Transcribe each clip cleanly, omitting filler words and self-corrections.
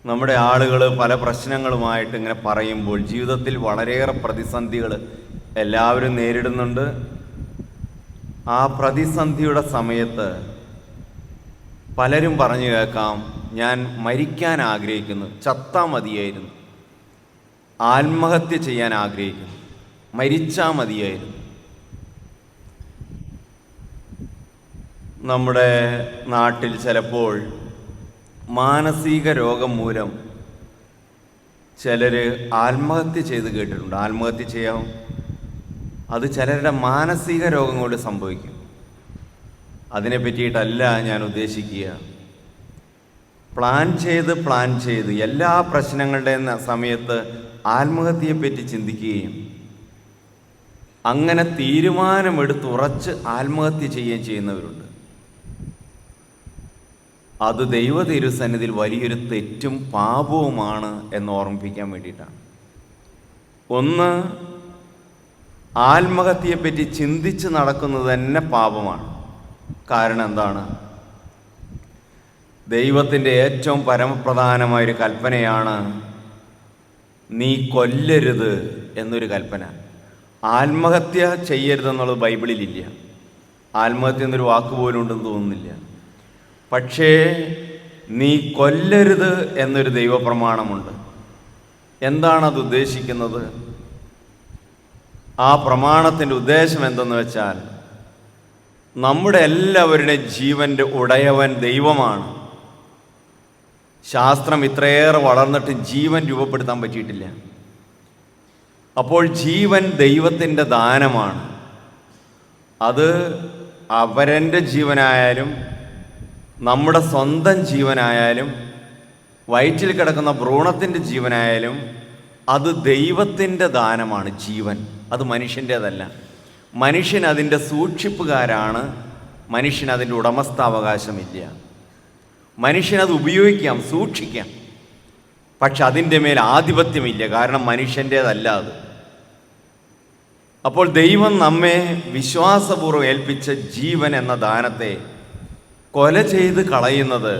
നമ്മുടെ ആളുകൾ പല പ്രശ്നങ്ങളുമായിട്ട് ഇങ്ങനെ പറയുമ്പോൾ ജീവിതത്തിൽ വളരെയേറെ പ്രതിസന്ധികൾ എല്ലാവരും നേരിടുന്നുണ്ട്. ആ പ്രതിസന്ധിയുടെ സമയത്ത് പലരും പറഞ്ഞു കേൾക്കാം, ഞാൻ മരിക്കാൻ ആഗ്രഹിക്കുന്നു, ചത്താ മതിയായിരുന്നു, ആത്മഹത്യ ചെയ്യാൻ ആഗ്രഹിക്കുന്നു, മരിച്ചാ മതിയായിരുന്നു. നമ്മുടെ നാട്ടിൽ ചിലപ്പോൾ മാനസിക രോഗം മൂലം ചിലർ ആത്മഹത്യ ചെയ്ത് കേട്ടിട്ടുണ്ട്. ആത്മഹത്യ ചെയ്യാം, അത് ചിലരുടെ മാനസിക രോഗം കൊണ്ട് സംഭവിക്കും. അതിനെ പറ്റിയിട്ടല്ല ഞാൻ ഉദ്ദേശിക്കുക. പ്ലാൻ ചെയ്ത് എല്ലാ പ്രശ്നങ്ങളുടെയും സമയത്ത് ആത്മഹത്യയെപ്പറ്റി ചിന്തിക്കുകയും അങ്ങനെ തീരുമാനമെടുത്തുറച്ച് ആത്മഹത്യ ചെയ്യുകയും ചെയ്യുന്നവരുണ്ട്. അത് ദൈവ തിരുസന്നിധിയിൽ വലിയൊരു തെറ്റും പാപവുമാണ് എന്ന് ഓർമ്മിപ്പിക്കാൻ വേണ്ടിയിട്ടാണ്. ഒന്ന്, ആത്മഹത്യയെപ്പറ്റി ചിന്തിച്ച് നടക്കുന്നത് തന്നെ പാപമാണ്. കാരണം എന്താണ്? ദൈവത്തിൻ്റെ ഏറ്റവും പരമപ്രധാനമായൊരു കൽപ്പനയാണ് നീ കൊല്ലരുത് എന്നൊരു കൽപ്പന. ആത്മഹത്യ ചെയ്യരുതെന്നുള്ളത് ബൈബിളിലില്ല. ആത്മഹത്യ എന്നൊരു വാക്ക് പോലും ഉണ്ടെന്ന് തോന്നുന്നില്ല. പക്ഷേ നീ കൊല്ലരുത് എന്നൊരു ദൈവപ്രമാണമുണ്ട്. എന്താണത് ഉദ്ദേശിക്കുന്നത്? ആ പ്രമാണത്തിൻ്റെ ഉദ്ദേശം എന്തെന്ന് വെച്ചാൽ, നമ്മുടെ എല്ലാവരുടെയും ജീവൻ്റെ ഉടയവൻ ദൈവമാണ്. ശാസ്ത്രം ഇത്രയേറെ വളർന്നിട്ട് ജീവൻ രൂപപ്പെടുത്താൻ പറ്റിയിട്ടില്ല. അപ്പോൾ ജീവൻ ദൈവത്തിൻ്റെ ദാനമാണ്. അത് അവരൻ്റെ ജീവനായാലും നമ്മുടെ സ്വന്തം ജീവനായാലും വയറ്റിൽ കിടക്കുന്ന ഭ്രൂണത്തിൻ്റെ ജീവനായാലും അത് ദൈവത്തിൻ്റെ ദാനമാണ്. ജീവൻ അത് മനുഷ്യൻ്റേതല്ല. മനുഷ്യൻ അതിൻ്റെ സൂക്ഷിപ്പുകാരാണ്. മനുഷ്യന് അതിൻ്റെ ഉടമസ്ഥാവകാശമില്ല. മനുഷ്യനത് ഉപയോഗിക്കാം, സൂക്ഷിക്കാം, പക്ഷെ അതിൻ്റെ മേൽ ആധിപത്യമില്ല. കാരണം മനുഷ്യൻ്റേതല്ല അത്. അപ്പോൾ ദൈവം നമ്മെ വിശ്വാസപൂർവ്വം ഏൽപ്പിച്ച ജീവൻ എന്ന ദാനത്തെ കൊല ചെയ്ത് കളയുന്നത്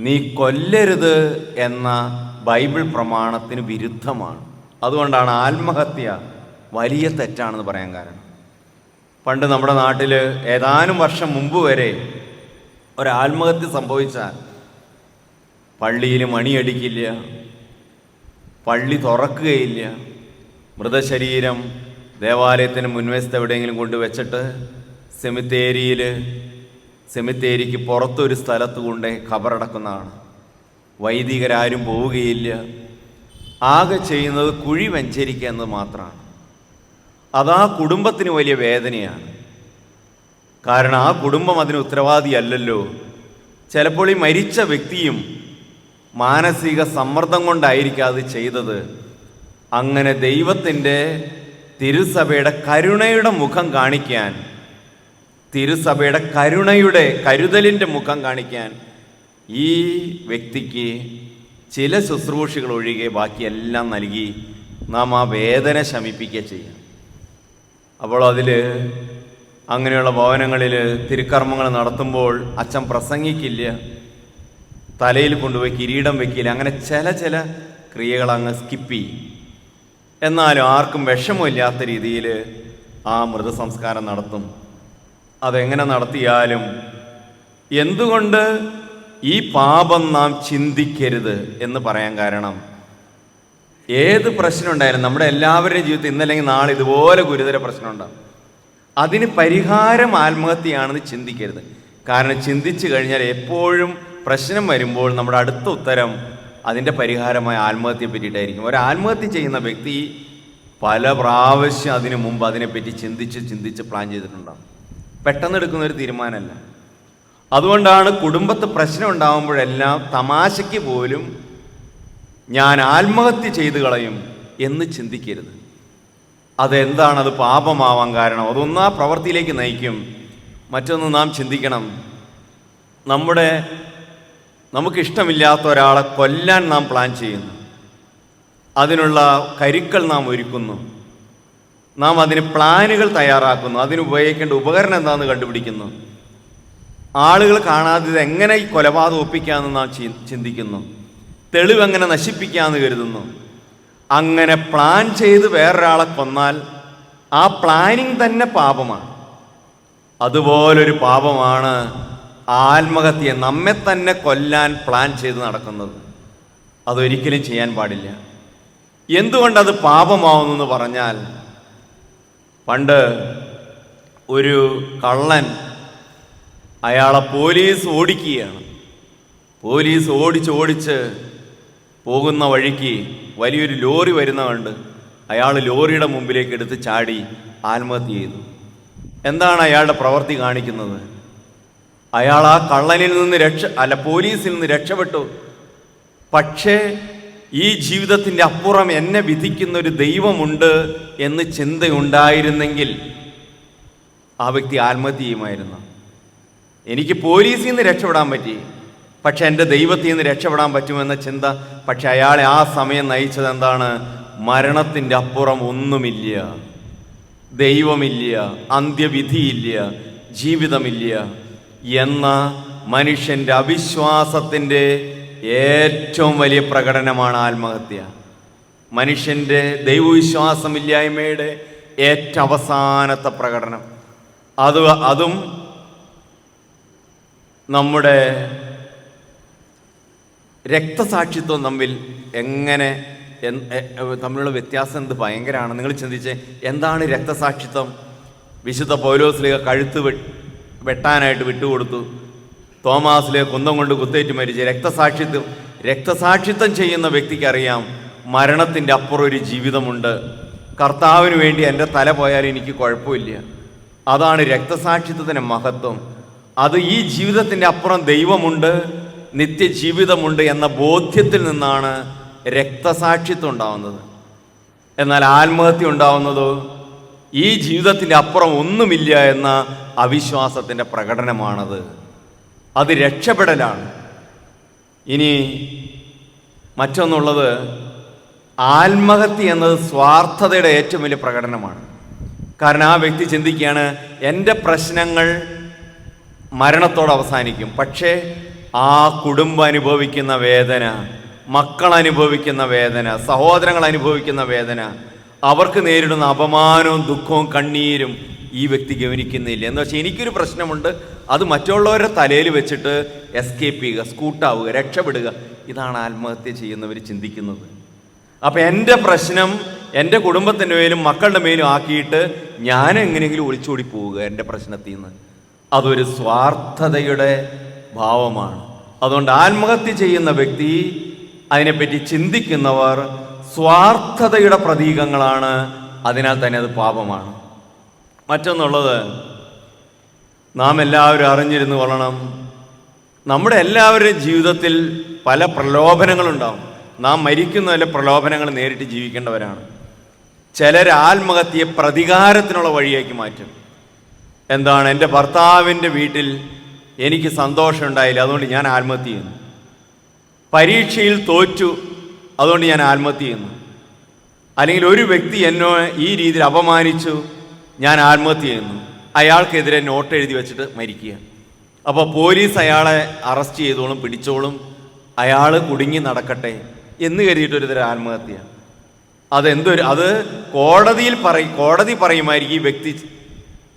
നീ കൊല്ലരുത് എന്ന ബൈബിൾ പ്രമാണത്തിന് വിരുദ്ധമാണ്. അതുകൊണ്ടാണ് ആത്മഹത്യ വലിയ തെറ്റാണെന്ന് പറയാൻ കാരണം. പണ്ട് നമ്മുടെ നാട്ടിൽ ഏതാനും വർഷം മുമ്പ് വരെ ഒരാത്മഹത്യ സംഭവിച്ചാൽ പള്ളിയിൽ മണിയടിക്കില്ല, പള്ളി തുറക്കുകയില്ല, മൃതശരീരം ദേവാലയത്തിന് മുൻവശത്ത് എവിടെയെങ്കിലും കൊണ്ടുവച്ചിട്ട് സെമിത്തേരിക്ക് പുറത്തൊരു സ്ഥലത്ത് കൊണ്ട് ഖബറടക്കുന്നതാണ്. വൈദികരാരും പോവുകയില്ല. ആകെ ചെയ്യുന്നത് കുഴി വെഞ്ചരിക്കുക എന്നത് മാത്രമാണ്. അതാ കുടുംബത്തിന് വലിയ വേദനയാണ്. കാരണം ആ കുടുംബം അതിന് ഉത്തരവാദിയല്ലല്ലോ. ചിലപ്പോൾ ഈ മരിച്ച വ്യക്തിയും മാനസിക സമ്മർദ്ദം കൊണ്ടായിരിക്കും അത് ചെയ്തത്. അങ്ങനെ ദൈവത്തിൻ്റെ തിരുസഭയുടെ കരുണയുടെ മുഖം കാണിക്കാൻ, തിരുസഭയുടെ കരുതലിൻ്റെ മുഖം കാണിക്കാൻ ഈ വ്യക്തിക്ക് ചില ശുശ്രൂഷകൾ ഒഴികെ ബാക്കിയെല്ലാം നൽകി നാം ആ വേദന ശമിപ്പിക്കുക ചെയ്യാം. അപ്പോൾ അങ്ങനെയുള്ള ഭവനങ്ങളിൽ തിരുക്കർമ്മങ്ങൾ നടത്തുമ്പോൾ അച്ഛൻ പ്രസംഗിക്കില്ല, തലയിൽ കൊണ്ടുപോയി കിരീടം വയ്ക്കില്ല. അങ്ങനെ ചില ക്രിയകൾ അങ്ങ് സ്കിപ്പ് ചെയ്യും. എന്നാലും ആർക്കും വിഷമമില്ലാത്ത രീതിയിൽ ആ മൃതസംസ്കാരം നടത്തും. അതെങ്ങനെ നടത്തിയാലും എന്തുകൊണ്ട് ഈ പാപം നാം ചിന്തിക്കരുത് എന്ന് പറയാൻ കാരണം, ഏത് പ്രശ്നം ഉണ്ടായാലും നമ്മുടെ എല്ലാവരുടെയും ജീവിതത്തിൽ ഇന്നല്ലെങ്കിൽ നാളെ ഇതുപോലെ ഗുരുതര പ്രശ്നം ഉണ്ടാകും. അതിന് പരിഹാരം ആത്മഹത്യയാണെന്ന് ചിന്തിക്കരുത്. കാരണം ചിന്തിച്ചു കഴിഞ്ഞാൽ എപ്പോഴും പ്രശ്നം വരുമ്പോൾ നമ്മുടെ അടുത്ത ഉത്തരം അതിൻ്റെ പരിഹാരമായ ആത്മഹത്യയെ പറ്റിയിട്ടായിരിക്കും. ഒരു ആത്മഹത്യ ചെയ്യുന്ന വ്യക്തി പല പ്രാവശ്യം അതിനു മുമ്പ് അതിനെപ്പറ്റി ചിന്തിച്ച് പ്ലാൻ ചെയ്തിട്ടുണ്ടാകും. പെട്ടെന്ന് എടുക്കുന്നൊരു തീരുമാനമല്ല. അതുകൊണ്ടാണ് കുടുംബത്ത് പ്രശ്നം ഉണ്ടാകുമ്പോഴെല്ലാം തമാശയ്ക്ക് പോലും ഞാൻ ആത്മഹത്യ ചെയ്തു കളയും എന്ന് ചിന്തിക്കരുത്. അതെന്താണത് പാപമാവാൻ കാരണം? അതൊന്ന് ആ പ്രവൃത്തിയിലേക്ക് നയിക്കും. മറ്റൊന്ന് നാം ചിന്തിക്കണം, നമുക്കിഷ്ടമില്ലാത്ത ഒരാളെ കൊല്ലാൻ നാം പ്ലാൻ ചെയ്യുന്നു, അതിനുള്ള കരുക്കൾ നാം ഒരുക്കുന്നു, നാം അതിന് പ്ലാനുകൾ തയ്യാറാക്കുന്നു, അതിന് ഉപയോഗിക്കേണ്ട ഉപകരണം എന്താണെന്ന് കണ്ടുപിടിക്കുന്നു, ആളുകൾ കാണാതെ എങ്ങനെ ഈ കൊലപാതകം ഒപ്പിക്കാമെന്ന് നാം ചിന്തിക്കുന്നു. തെളിവ് എങ്ങനെ നശിപ്പിക്കാമെന്ന് കരുതുന്നു. അങ്ങനെ പ്ലാൻ ചെയ്ത് വേറൊരാളെ കൊന്നാൽ ആ പ്ലാനിങ് തന്നെ പാപമാണ്. അതുപോലൊരു പാപമാണ് ആത്മഹത്യ, നമ്മെ തന്നെ കൊല്ലാൻ പ്ലാൻ ചെയ്ത് നടക്കുന്നത്. അതൊരിക്കലും ചെയ്യാൻ പാടില്ല. എന്തുകൊണ്ടത് പാപമാവുന്നെന്ന് പറഞ്ഞാൽ, പണ്ട് ഒരു കള്ളൻ അയാളെ പോലീസ് ഓടിക്കുകയാണ്. പോലീസ് ഓടിച്ച് പോകുന്ന വഴിക്ക് വലിയൊരു ലോറി വരുന്ന കണ്ട് അയാൾ ലോറിയുടെ മുമ്പിലേക്ക് എടുത്ത് ചാടി ആത്മഹത്യ ചെയ്തു. എന്താണ് അയാളുടെ പ്രവൃത്തി കാണിക്കുന്നത്? അയാൾ ആ കള്ളനിൽ നിന്ന് പോലീസിൽ നിന്ന് രക്ഷപ്പെട്ടു. പക്ഷേ ഈ ജീവിതത്തിൻ്റെ അപ്പുറം എന്നെ വിധിക്കുന്ന ഒരു ദൈവമുണ്ട് എന്ന് ചിന്തയുണ്ടായിരുന്നെങ്കിൽ ആ വ്യക്തി ആത്മഹത്യ ചെയ്യുമായിരുന്നു. എനിക്ക് പോലീസിൽ നിന്ന് രക്ഷപ്പെടാൻ പറ്റി, പക്ഷെ എൻ്റെ ദൈവത്തിൽ നിന്ന് രക്ഷപ്പെടാൻ പറ്റുമെന്ന ചിന്ത. പക്ഷെ അയാളെ ആ സമയം നയിച്ചത് എന്താണ്? മരണത്തിൻ്റെ അപ്പുറം ഒന്നുമില്ല, ദൈവമില്ല, അന്ത്യവിധിയില്ല, ജീവിതമില്ല എന്ന മനുഷ്യൻ്റെ അവിശ്വാസത്തിൻ്റെ ഏറ്റവും വലിയ പ്രകടനമാണ് ആത്മഹത്യ. മനുഷ്യൻ്റെ ദൈവവിശ്വാസമില്ലായ്മയുടെ ഏറ്റവും അവസാനത്തെ പ്രകടനം. അതും നമ്മുടെ രക്തസാക്ഷിത്വം തമ്മിലുള്ള വ്യത്യാസം എന്ത് ഭയങ്കരമാണ്. നിങ്ങൾ ചിന്തിച്ചേ, എന്താണ് രക്തസാക്ഷിത്വം? വിശുദ്ധ പൗലോസ്ലീഹ കഴുത്ത് വെട്ടാനായിട്ട് വിട്ടുകൊടുത്തു. തോമാസ്ലീഹ കുന്തം കൊണ്ട് കുത്തേറ്റ് മരിച്ച്. രക്തസാക്ഷിത്വം ചെയ്യുന്ന വ്യക്തിക്കറിയാം മരണത്തിൻ്റെ അപ്പുറം ഒരു ജീവിതമുണ്ട്. കർത്താവിന് വേണ്ടി എൻ്റെ തല പോയാലും എനിക്ക് കുഴപ്പമില്ല. അതാണ് രക്തസാക്ഷിത്വത്തിൻ്റെ മഹത്വം. അത് ഈ ജീവിതത്തിൻ്റെ അപ്പുറം ദൈവമുണ്ട്, നിത്യജീവിതമുണ്ട് എന്ന ബോധ്യത്തിൽ നിന്നാണ് രക്തസാക്ഷിത്വം ഉണ്ടാവുന്നത്. എന്നാൽ ആത്മഹത്യ ഉണ്ടാവുന്നതോ ഈ ജീവിതത്തിൻ്റെ അപ്പുറം ഒന്നുമില്ല എന്ന അവിശ്വാസത്തിൻ്റെ പ്രകടനമാണത്. അത് രക്ഷപ്പെടലാണ്. ഇനി മറ്റൊന്നുള്ളത്, ആത്മഹത്യ എന്നത് സ്വാർത്ഥതയുടെ ഏറ്റവും വലിയ പ്രകടനമാണ്. കാരണം ആ വ്യക്തി ചിന്തിക്കുകയാണ്, എൻ്റെ പ്രശ്നങ്ങൾ മരണത്തോടെ അവസാനിക്കും, പക്ഷേ ആ കുടുംബം അനുഭവിക്കുന്ന വേദന, മക്കൾ അനുഭവിക്കുന്ന വേദന, സഹോദരങ്ങൾ അനുഭവിക്കുന്ന വേദന, അവർക്ക് നേരിടുന്ന അപമാനവും ദുഃഖവും കണ്ണീരും ഈ വ്യക്തി ഗവനിക്കുന്നില്ല. എന്ന് വെച്ചാൽ എനിക്കൊരു പ്രശ്നമുണ്ട്, അത് മറ്റുള്ളവരുടെ തലയിൽ വെച്ചിട്ട് എസ്കേപ്പ് ചെയ്യുക, സ്കൂട്ടാവുക, രക്ഷപ്പെടുക. ഇതാണ് ആത്മഹത്യ ചെയ്യുന്നവർ ചിന്തിക്കുന്നത്. അപ്പം എൻ്റെ പ്രശ്നം എൻ്റെ കുടുംബത്തിൻ്റെ മേലും മക്കളുടെ മേലും ആക്കിയിട്ട് ഞാൻ എങ്ങനെയെങ്കിലും ഒളിച്ചോടി പോവുക എൻ്റെ പ്രശ്നത്തിൽ നിന്ന്. അതൊരു സ്വാർത്ഥതയുടെ ഭാവമാണ്. അതുകൊണ്ട് ആത്മഹത്യ ചെയ്യുന്ന വ്യക്തി, അതിനെപ്പറ്റി ചിന്തിക്കുന്നവർ സ്വാർത്ഥതയുടെ പ്രതീകങ്ങളാണ്. അതിനാൽ തന്നെ അത് പാപമാണ്. മറ്റൊന്നുള്ളത്, നാം എല്ലാവരും അറിഞ്ഞിരുന്നു കൊള്ളണം, നമ്മുടെ എല്ലാവരുടെയും ജീവിതത്തിൽ പല പ്രലോഭനങ്ങളുണ്ടാവും. നാം മരിക്കുന്ന വല്ല പ്രലോഭനങ്ങൾ നേരിട്ട് ജീവിക്കേണ്ടവരാണ്. ചിലർ ആത്മഹത്യയെ പ്രതികാരത്തിനുള്ള വഴിയാക്കി മാറ്റും. എന്താണ്? എൻ്റെ ഭർത്താവിൻ്റെ വീട്ടിൽ എനിക്ക് സന്തോഷം ഉണ്ടായില്ല, അതുകൊണ്ട് ഞാൻ ആത്മഹത്യ ചെയ്യുന്നു. പരീക്ഷയിൽ തോറ്റു, അതുകൊണ്ട് ഞാൻ ആത്മഹത്യ ചെയ്യുന്നു. അല്ലെങ്കിൽ ഒരു വ്യക്തി എന്നെ ഈ രീതിയിൽ അപമാനിച്ചു, ഞാൻ ആത്മഹത്യ ചെയ്യുന്നു. അയാൾക്കെതിരെ നോട്ട് എഴുതി വെച്ചിട്ട് മരിക്കുക. അപ്പോൾ പോലീസ് അയാളെ അറസ്റ്റ് ചെയ്തോളും, പിടിച്ചോളും, അയാൾ കുടുങ്ങി നടക്കട്ടെ എന്ന് കരുതിയിട്ടൊരു തരം ആത്മഹത്യ. അത് കോടതി പറയുമായിരിക്കും, ഈ വ്യക്തി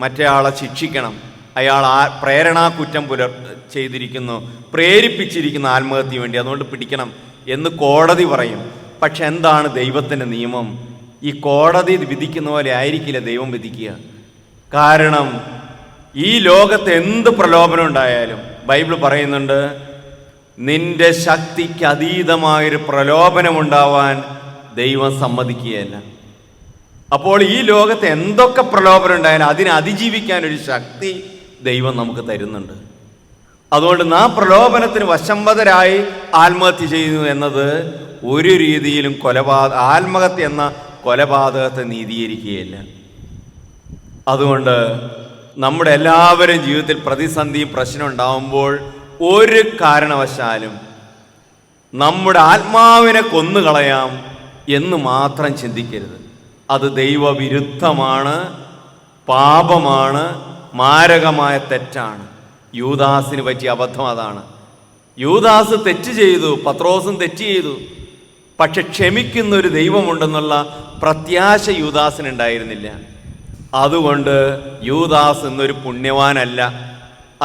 മറ്റേ ആളെ ശിക്ഷിക്കണം, അയാൾ പ്രേരണാകുറ്റം ചെയ്തിരിക്കുന്നു, പ്രേരിപ്പിച്ചിരിക്കുന്ന ആത്മഹത്യക്ക് വേണ്ടി, അതുകൊണ്ട് പിടിക്കണം എന്ന് കോടതി പറയും. പക്ഷെ എന്താണ് ദൈവത്തിൻ്റെ നിയമം? ഈ കോടതി വിധിക്കുന്ന പോലെ ആയിരിക്കില്ല ദൈവം വിധിക്കുക. കാരണം ഈ ലോകത്ത് എന്ത് പ്രലോഭനം ഉണ്ടായാലും ബൈബിൾ പറയുന്നുണ്ട്, നിന്റെ ശക്തിക്ക് അതീതമായൊരു പ്രലോഭനമുണ്ടാവാൻ ദൈവം സമ്മതിക്കുകയല്ല. അപ്പോൾ ഈ ലോകത്ത് എന്തൊക്കെ പ്രലോഭനം ഉണ്ടായാലും അതിനെ അതിജീവിക്കാനൊരു ശക്തി ദൈവം നമുക്ക് തരുന്നുണ്ട്. അതുകൊണ്ട് നാം പ്രലോഭനത്തിന് വശംവദരായി ആത്മഹത്യ ചെയ്യുന്നു എന്നത് ഒരു രീതിയിലും ആത്മഹത്യ എന്ന കൊലപാതകത്തെ നീതീകരിക്കുകയില്ല. അതുകൊണ്ട് നമ്മുടെ എല്ലാവരും ജീവിതത്തിൽ പ്രതിസന്ധിയും പ്രശ്നം ഉണ്ടാവുമ്പോൾ ഒരു കാരണവശാലും നമ്മുടെ ആത്മാവിനെ കൊന്നുകളയാം എന്ന് മാത്രം ചിന്തിക്കരുത്. അത് ദൈവവിരുദ്ധമാണ്, പാപമാണ്, മാരകമായ തെറ്റാണ്. യൂദാസിന് പറ്റിയ അബദ്ധം അതാണ്. യൂദാസ് തെറ്റ് ചെയ്തു, പത്രോസും തെറ്റ് ചെയ്തു. പക്ഷെ ക്ഷമിക്കുന്ന ഒരു ദൈവമുണ്ടെന്നുള്ള പ്രത്യാശ യൂദാസിനുണ്ടായിരുന്നില്ല. അതുകൊണ്ട് യൂദാസ് എന്നൊരു പുണ്യവാനല്ല,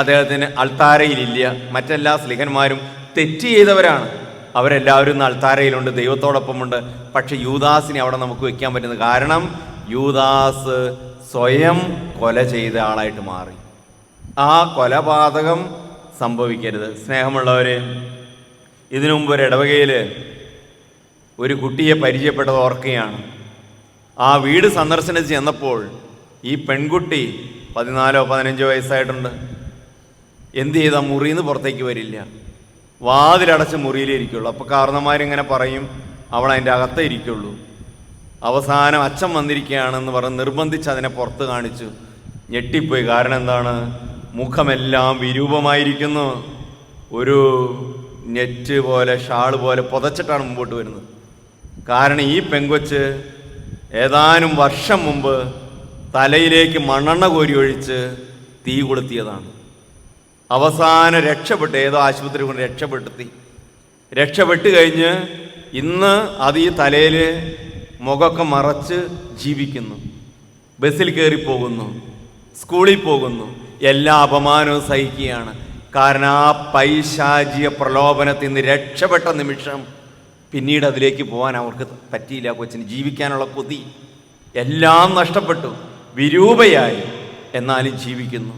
അദ്ദേഹത്തിന് അൾത്താരയിലില്ല. മറ്റെല്ലാ സ്ലിഹന്മാരും തെറ്റ് ചെയ്തവരാണ്, അവരെല്ലാവരും ഇന്ന് അൾത്താരയിലുണ്ട്, ദൈവത്തോടൊപ്പമുണ്ട്. പക്ഷെ യൂദാസിനെ അവിടെ നമുക്ക് വെക്കാൻ പറ്റുന്നത് കാരണം യൂദാസ് സ്വയം കൊല ചെയ്ത ആളായിട്ട് മാറി. ആ കൊലപാതകം സംഭവിക്കരുത്. സ്നേഹമുള്ളവർ, ഇതിനു മുമ്പ് ഒരു ഇടവകയിൽ ഒരു കുട്ടിയെ പരിചയപ്പെട്ടത് ഓർക്കുകയാണ്. ആ വീട് സന്ദർശനത്തിൽ ചെന്നപ്പോൾ ഈ പെൺകുട്ടി 14-15 വയസ്സായിട്ടുണ്ട്. എന്ത് ചെയ്താൽ മുറിയിൽ നിന്ന് പുറത്തേക്ക് വരില്ല, വാതിലടച്ച് മുറിയിലിരിക്കുള്ളൂ. അപ്പോൾ കാരണന്മാരിങ്ങനെ പറയും അവൾ അതിൻ്റെ അകത്തേ ഇരിക്കുള്ളൂ. അവസാനം അച്ഛൻ വന്നിരിക്കുകയാണെന്ന് പറഞ്ഞ് നിർബന്ധിച്ച് അതിനെ പുറത്ത് കാണിച്ചു. ഞെട്ടിപ്പോയി. കാരണം എന്താണ്? മുഖമെല്ലാം വിരൂപമായിരിക്കുന്നു. ഒരു നെറ്റ് പോലെ ഷാള് പോലെ പുതച്ചിട്ടാണ് മുമ്പോട്ട് വരുന്നത്. കാരണം ഈ പെങ്കൊച്ച് ഏതാനും വർഷം മുമ്പ് തലയിലേക്ക് മണ്ണെണ്ണ കോരി ഒഴിച്ച് തീ കൊളുത്തിയതാണ്. അവസാനം രക്ഷപ്പെട്ട് ഏതോ ആശുപത്രി കൊണ്ട് രക്ഷപ്പെട്ട് കഴിഞ്ഞ് ഇന്ന് അത് ഈ തലയിൽ മുഖമൊക്കെ മറച്ച് ജീവിക്കുന്നു. ബസ്സിൽ കയറി പോകുന്നു, സ്കൂളിൽ പോകുന്നു, എല്ലാ അപമാനവും സഹിക്കുകയാണ്. കാരണം ആ പൈശാചിക പ്രലോഭനത്തിൽ നിന്ന് രക്ഷപ്പെട്ട നിമിഷം പിന്നീട് അതിലേക്ക് പോകാൻ അവർക്ക് പറ്റിയില്ല. കൊച്ചിന് ജീവിക്കാനുള്ള കൊതി എല്ലാം നഷ്ടപ്പെട്ടു, വിരൂപയായി, എന്നാലും ജീവിക്കുന്നു.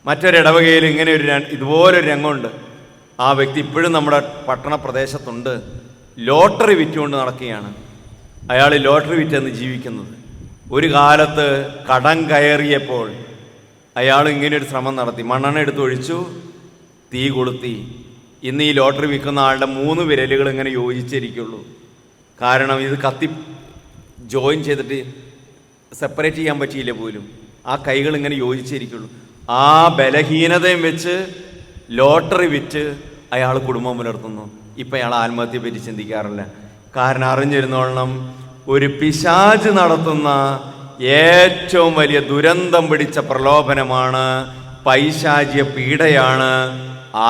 മറ്റൊരിടവകയിൽ ഇങ്ങനെ ഇതുപോലൊരു രംഗമുണ്ട്. ആ വ്യക്തി ഇപ്പോഴും നമ്മുടെ പട്ടണ പ്രദേശത്തുണ്ട്. ലോട്ടറി വിറ്റുകൊണ്ട് നടക്കുകയാണ്. അയാൾ ലോട്ടറി വിറ്റെന്ന് ജീവിക്കുന്നത്. ഒരു കാലത്ത് കടം കയറിയപ്പോൾ അയാൾ ഇങ്ങനെയൊരു ശ്രമം നടത്തി. മണ്ണെണ്ണ എടുത്ത് ഒഴിച്ചു, തീ കൊളുത്തി. ഇന്ന് ഈ ലോട്ടറി വിൽക്കുന്ന ആളുടെ 3 വിരലുകൾ ഇങ്ങനെ യോജിച്ചിരിക്കുള്ളൂ. കാരണം ഇത് കത്തി ജോയിൻ ചെയ്തിട്ട് സെപ്പറേറ്റ് ചെയ്യാൻ പറ്റിയില്ല പോലും. ആ കൈകൾ ഇങ്ങനെ യോജിച്ചിരിക്കുള്ളൂ. ആ ബലഹീനതയും വെച്ച് ലോട്ടറി വിറ്റ് അയാൾ കുടുംബം പുലർത്തുന്നു. ഇപ്പം അയാൾ ആത്മഹത്യയെ പറ്റി ചിന്തിക്കാറില്ല. കാരണം അറിഞ്ഞിരുന്നോളണം, ഒരു പിശാച് നടത്തുന്ന ഏറ്റവും വലിയ ദുരന്തം പിടിച്ച പ്രലോഭനമാണ്, പൈശാചിക പീഡയാണ്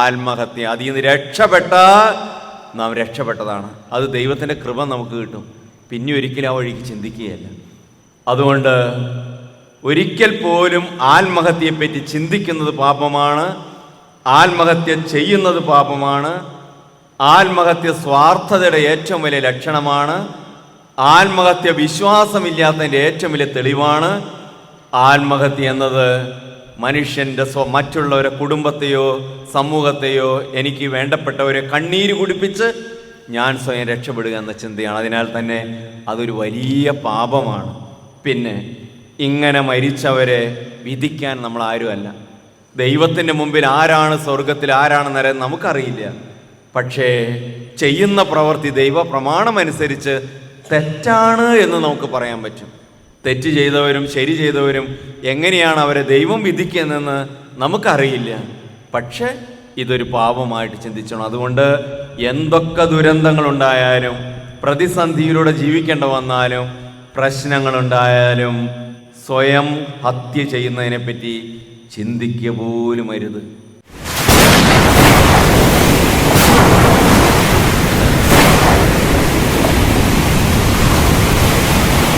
ആത്മഹത്യ. അതിൽ നിന്ന് രക്ഷപ്പെട്ടാൽ നാം രക്ഷപ്പെട്ടതാണ്. അത് ദൈവത്തിൻ്റെ കൃപ നമുക്ക് കിട്ടും. പിന്നെ ഒരിക്കലും ആ വഴിക്ക് ചിന്തിക്കുകയല്ല. അതുകൊണ്ട് ഒരിക്കൽ പോലും ആത്മഹത്യയെപ്പറ്റി ചിന്തിക്കുന്നത് പാപമാണ്, ആത്മഹത്യ ചെയ്യുന്നത് പാപമാണ്. ആത്മഹത്യ സ്വാർത്ഥതയുടെ ഏറ്റവും വലിയ ലക്ഷണമാണ്. ആത്മഹത്യ വിശ്വാസമില്ലാത്തതിൻ്റെ ഏറ്റവും വലിയ തെളിവാണ്. ആത്മഹത്യ എന്നത് മനുഷ്യൻ്റെ മറ്റുള്ളവരെ, കുടുംബത്തെയോ സമൂഹത്തെയോ, എനിക്ക് വേണ്ടപ്പെട്ടവരെ കണ്ണീര് കുടിപ്പിച്ച് ഞാൻ സ്വയം രക്ഷപ്പെടുക എന്ന ചിന്തയാണ്. അതിനാൽ തന്നെ അതൊരു വലിയ പാപമാണ്. പിന്നെ ഇങ്ങനെ മരിച്ചവരെ വിധിക്കാൻ നമ്മൾ ആരുമല്ല. ദൈവത്തിൻ്റെ മുമ്പിൽ ആരാണ് സ്വർഗത്തിൽ ആരാണ് നരകം നമുക്കറിയില്ല. പക്ഷേ ചെയ്യുന്ന പ്രവൃത്തി ദൈവ പ്രമാണമനുസരിച്ച് തെറ്റാണ് എന്ന് നമുക്ക് പറയാൻ പറ്റും. തെറ്റ് ചെയ്തവരും ശരി ചെയ്തവരും എങ്ങനെയാണ് അവരെ ദൈവം വിധിക്കുന്നതെന്ന് നമുക്കറിയില്ല. പക്ഷെ ഇതൊരു പാപമായിട്ട് ചിന്തിച്ചോണം. അതുകൊണ്ട് എന്തൊക്കെ ദുരന്തങ്ങളുണ്ടായാലും, പ്രതിസന്ധിയിലൂടെ ജീവിക്കേണ്ട വന്നാലും, പ്രശ്നങ്ങളുണ്ടായാലും സ്വയം ഹത്യ ചെയ്യുന്നതിനെപ്പറ്റി ചിന്തിക്കുക പോലും അരുത്.